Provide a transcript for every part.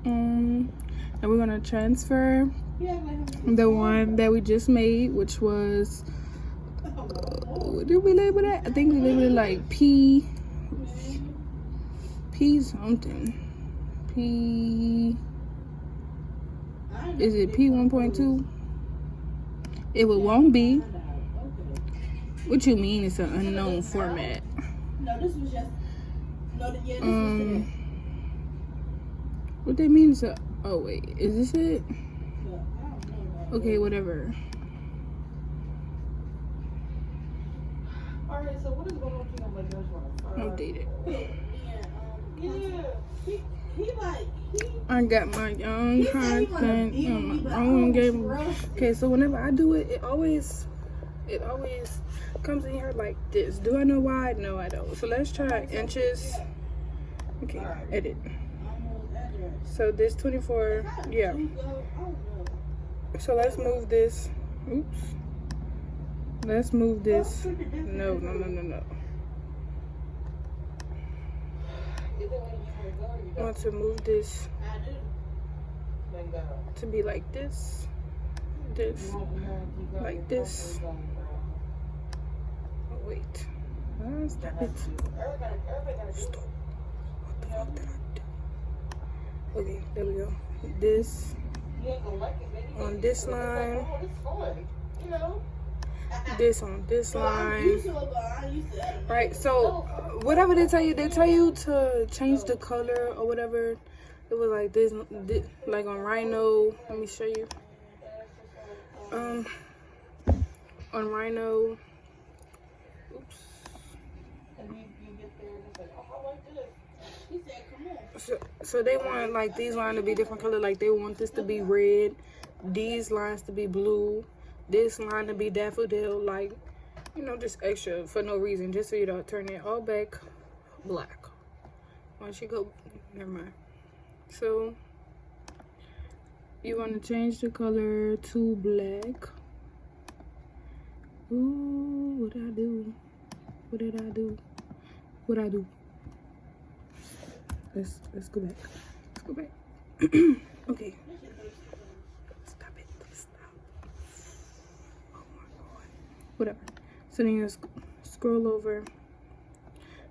and we're gonna transfer the one that we just made, which was what did we label that? I think we labeled it like P something. P, is it P 1.2? It won't be. What you mean it's an unknown format? No, this was just what that means? Oh wait, is this it? Okay, whatever. Alright, so what is going on here? Updated. Yeah, I got my young content on my own game. Okay, so whenever I do it, it always comes in here like this. Do I know why? No, I don't. So let's try inches. Okay, edit. So this 24, yeah. So let's move this. Oops. Let's move this. No. I want to move this to be like this, like this. Oh wait, stop it. Stop. What the fuck did I do? Okay, there we go. This on this line. This on this line. Right, so whatever they tell you to change the color or whatever. It was like this like on Rhino. Let me show you. On Rhino. Oops. So they want like these lines to be different color. Like they want this to be red, these lines to be blue, this line to be daffodil, like, you know, just extra for no reason, just so you don't turn it all back black. Once you go, never mind. So you want to change the color to black. Ooh, what did I do? Let's go back. Okay. Stop it. Stop. Oh my god. Whatever. So then you scroll over.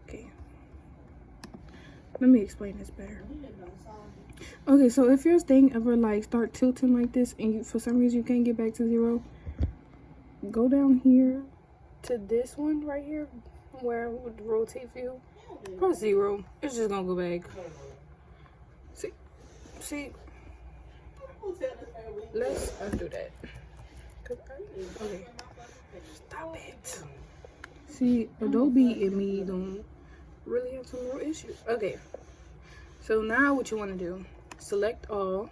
Okay. Let me explain this better. Okay, so if your thing ever like start tilting like this and you for some reason you can't get back to 0, go down here to this one right here where it would rotate view. Press 0. It's just gonna go back. See. Let's undo that. Okay. Stop it. See, Adobe and me don't really have some real issues. Okay. So now what you want to do? Select all.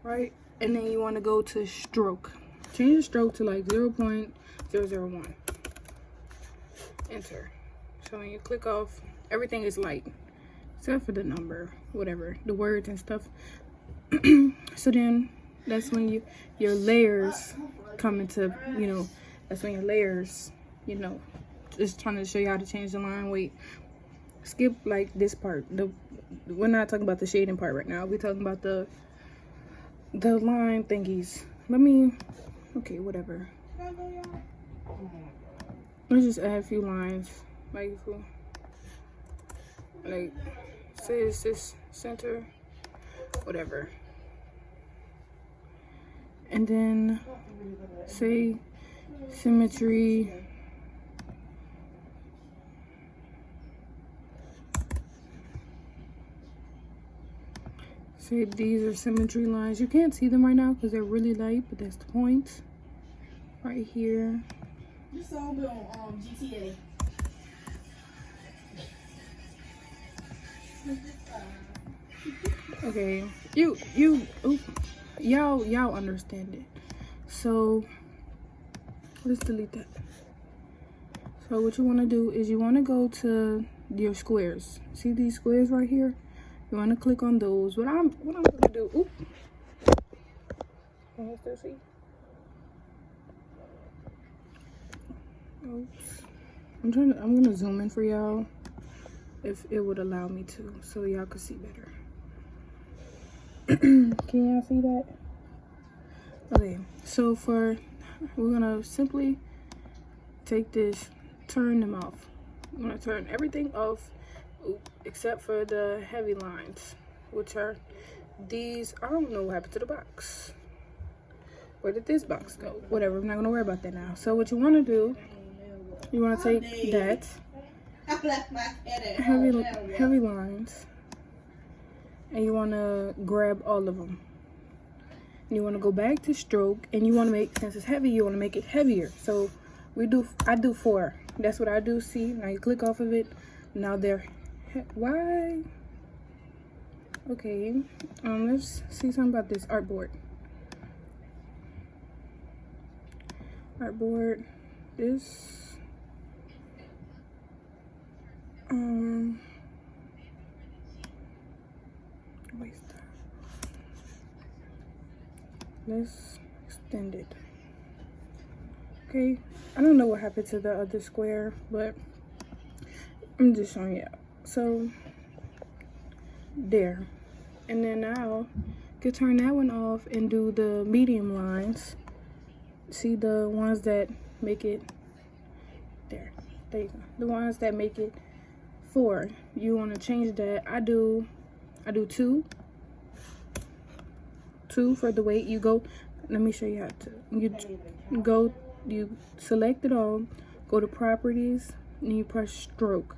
Right, and then you want to go to stroke. Change the stroke to like 0.001. Enter. So when you click off, everything is light except for the number, whatever, the words and stuff. So then that's when your layers come into, you know, that's when your layers, you know, just trying to show you how to change the line. Wait, skip like this part. We're not talking about the shading part right now. We're talking about the line thingies. Okay, whatever. Let's just add a few lines. Like say it's this center, whatever. And then say symmetry. Say these are symmetry lines. You can't see them right now because they're really light, but that's the point. Right here. This song been on GTA. Okay, y'all understand it. So let's delete that. So what you want to do is you want to go to your squares. See these squares right here? You want to click on those. What I'm gonna do? Oop. Can you still see? Oops. I'm gonna zoom in for y'all. if it would allow me to, so y'all could see better. Can y'all see that? Okay, so we're gonna simply take this, turn them off. I'm gonna turn everything off except for the heavy lines, which are these. I don't know what happened to the box. Where did this box go? Whatever, I'm not gonna worry about that now. So what you wanna do, you wanna take that heavy lines, and you wanna grab all of them. You want to go back to stroke, and you want to make, since it's heavy, you want to make it heavier. So I do 4. That's what I do. See, now you click off of it. Now they're, why? Okay, let's see something about this artboard. This, waste time. Let's extend it. Okay, I don't know what happened to the other square, but I'm just showing you. So there, and then now you can turn that one off and do the medium lines. See the ones that make it there you go, the ones that make it 4. You want to change that. I do 2 for the weight. You go, let me show you how to, you select it all, go to properties, and you press stroke,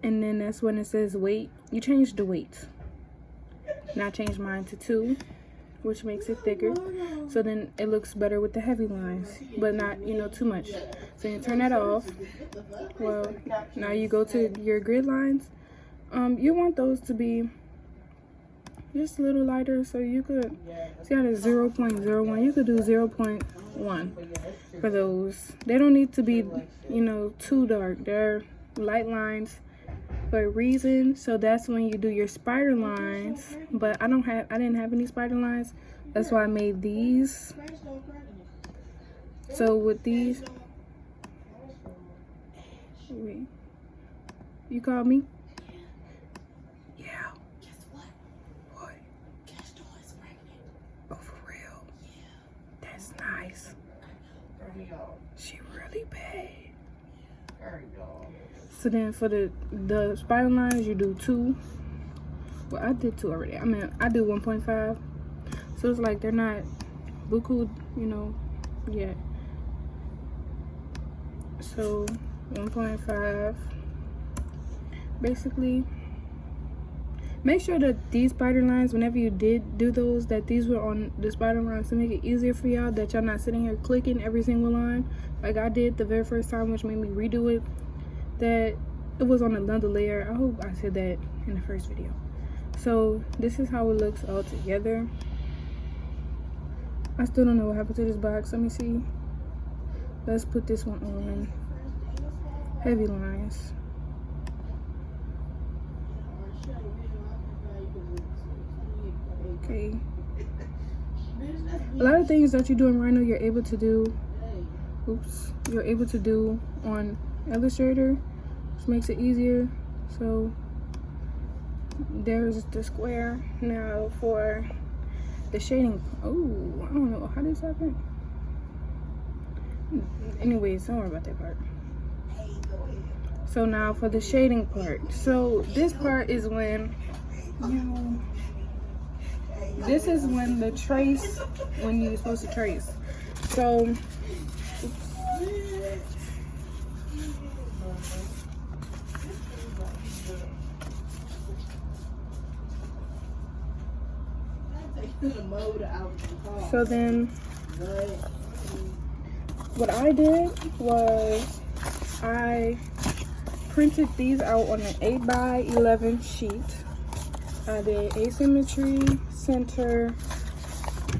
and then that's when it says weight. You change the weight. Now I changed mine to 2, which makes it thicker, so then it looks better with the heavy lines, but not, you know, too much. So you turn that off. Well, now you go to your grid lines. You want those to be just a little lighter, so you could see how it's 0.01. You could do 0.1 for those. They don't need to be, you know, too dark. They're light lines for a reason. So that's when you do your spider lines. But I didn't have any spider lines. That's why I made these. So with these, wait, you called me? Nice. She really paid. So then for the spider lines, you do 2. Well, I did 2 already. I mean, I do 1.5. So it's like they're not buku, you know, yet. So 1.5. Basically, make sure that these spider lines, whenever you did do those, that these were on the spider lines to make it easier for y'all, that y'all not sitting here clicking every single line like I did the very first time, which made me redo it, that it was on another layer. I hope I said that in the first video. So this is how it looks all together. I still don't know what happened to this box. Let me see. Let's put this one on heavy lines. Okay. A lot of things that you do in Rhino, you're able to do on Illustrator, which makes it easier. So there's the square. Now for the shading, oh, I don't know how this happened. Anyways, don't worry about that part. So now for the shading part. So this part is when this is when the trace, when you're supposed to trace. So then what I did was I printed these out on an 8x11 sheet. I did asymmetry, center,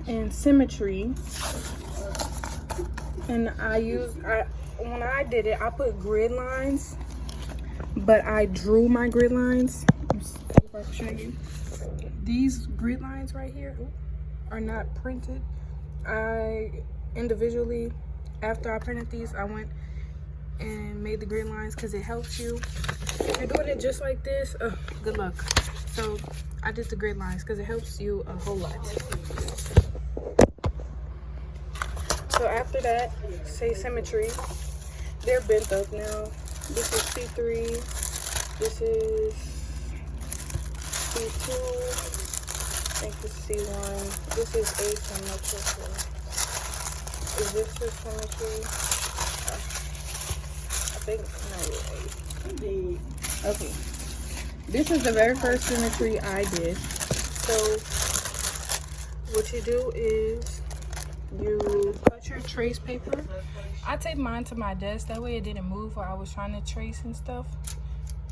and symmetry. And when I did it, I put grid lines, but I drew my grid lines. Let's see if I can show you. These grid lines right here are not printed. I individually, after I printed these, I went and made the grid lines because it helps you. If you're doing it just like this, good luck. So I did the grid lines because it helps you a whole lot. So after that, say symmetry. They're bent up now. This is C3. This is C2. I think this is C1. This is asymmetrical. Is this the symmetry? I think no. Okay. This is the very first symmetry I did. So what you do is you cut your trace paper. I taped mine to my desk, that way it didn't move while I was trying to trace and stuff.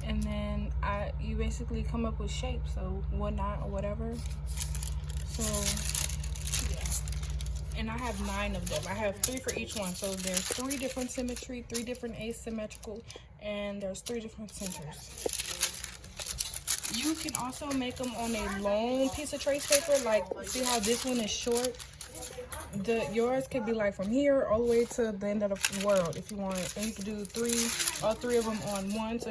And then you basically come up with shapes, so whatnot or whatever. So yeah. And I have 9 of them. I have 3 for each one. So there's 3 different symmetry, 3 different asymmetrical, and there's 3 different centers. You can also make them on a long piece of trace paper. Like, see how this one is short? Yours could be like from here all the way to the end of the world if you want. And you can do all 3 of them on one. So